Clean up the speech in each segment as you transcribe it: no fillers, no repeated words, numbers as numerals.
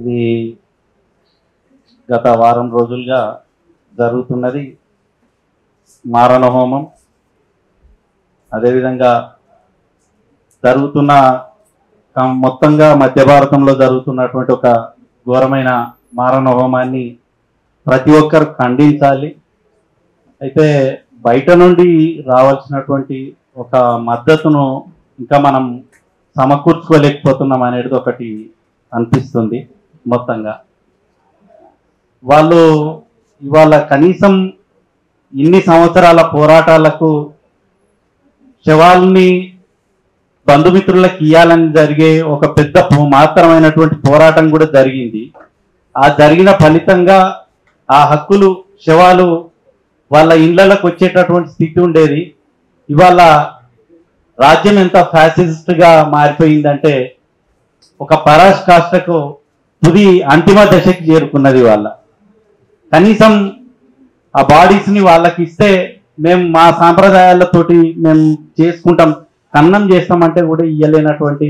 ఇది గత వారం రోజులుగా జరుగుతున్నది మారణ హోమం. అదేవిధంగా జరుగుతున్న మొత్తంగా మధ్య భారతంలో జరుగుతున్నటువంటి ఒక ఘోరమైన మారణ హోమాన్ని ప్రతి ఒక్కరు ఖండించాలి. అయితే బయట నుండి రావాల్సినటువంటి ఒక మద్దతును ఇంకా మనం సమకూర్చుకోలేకపోతున్నాం అనేది ఒకటి అనిపిస్తుంది. మొత్తంగా వాళ్ళు ఇవాళ కనీసం ఇన్ని సంవత్సరాల పోరాటాలకు శవాల్ని బంధుమిత్రులకు ఇయ్యాలని జరిగే ఒక పెద్ద మాత్రమైనటువంటి పోరాటం కూడా జరిగింది. ఆ జరిగిన ఫలితంగా ఆ హక్కులు శవాలు వాళ్ళ ఇళ్లకు వచ్చేటటువంటి స్థితి ఉండేది. ఇవాళ రాజ్యం ఎంత ఫ్యాసిస్ట్గా మారిపోయిందంటే ఒక పరాకాష్ఠకు తుది అంతిమ దశకి చేరుకున్నది. వాళ్ళ కనీసం ఆ బాడీస్ని వాళ్ళకి ఇస్తే మేము మా సాంప్రదాయాలతోటి మేము చేసుకుంటాం, కన్నం చేస్తామంటే కూడా ఇయ్యలేనటువంటి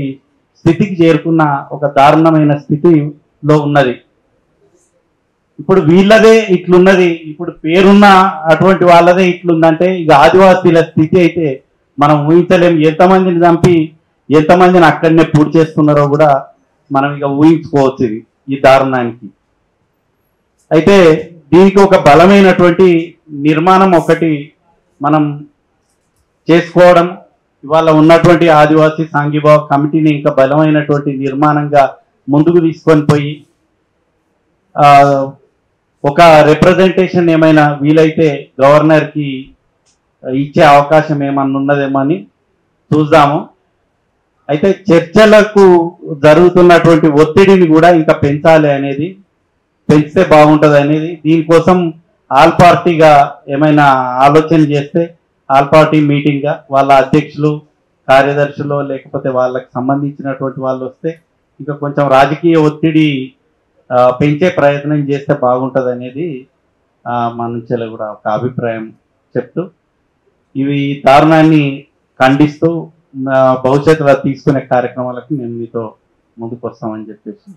స్థితికి చేరుకున్న ఒక దారుణమైన స్థితిలో ఉన్నది. ఇప్పుడు వీళ్ళదే ఇట్లున్నది, ఇప్పుడు పేరున్న అటువంటి వాళ్ళదే ఇట్లుందంటే ఇక ఆదివాసీల స్థితి అయితే మనం ఊహించలేం. ఎంతమందిని చంపి ఎంతమందిని అక్కడనే పూర్తి చేస్తున్నారో కూడా మనం ఇక ఊహించుకోవచ్చు ఈ దారుణానికి. అయితే దీనికి ఒక బలమైనటువంటి నిర్మాణం ఒకటి మనం చేసుకోవడం, ఇవాళ ఉన్నటువంటి ఆదివాసీ సాంఘీభావ కమిటీని ఇంకా బలమైనటువంటి నిర్మాణంగా ముందుకు తీసుకొని పోయి ఒక రిప్రజెంటేషన్ ఏమైనా వీలైతే గవర్నర్కి ఇచ్చే అవకాశం ఏమన్నా ఉన్నదేమో అని చూద్దాము. అయితే చర్చలకు జరుగుతున్నటువంటి ఒత్తిడిని కూడా ఇంకా పెంచాలి అనేది, పెంచితే బాగుంటుంది అనేది, దీనికోసం ఆల్ పార్టీగా ఏమైనా ఆలోచన చేస్తే ఆల్ పార్టీ మీటింగ్గా వాళ్ళ అధ్యక్షులు కార్యదర్శులు లేకపోతే వాళ్ళకి సంబంధించినటువంటి వాళ్ళు వస్తే ఇంకా కొంచెం రాజకీయ ఒత్తిడి పెంచే ప్రయత్నం చేస్తే బాగుంటుంది అనేది మన నుంచి కూడా ఒక అభిప్రాయం చెప్తూ ఇవి దారుణాన్ని ఖండిస్తూ భవిష్యత్తులో తీసుకునే కార్యక్రమాలకు మేము మీతో ముందుకు వస్తామని చెప్పేసి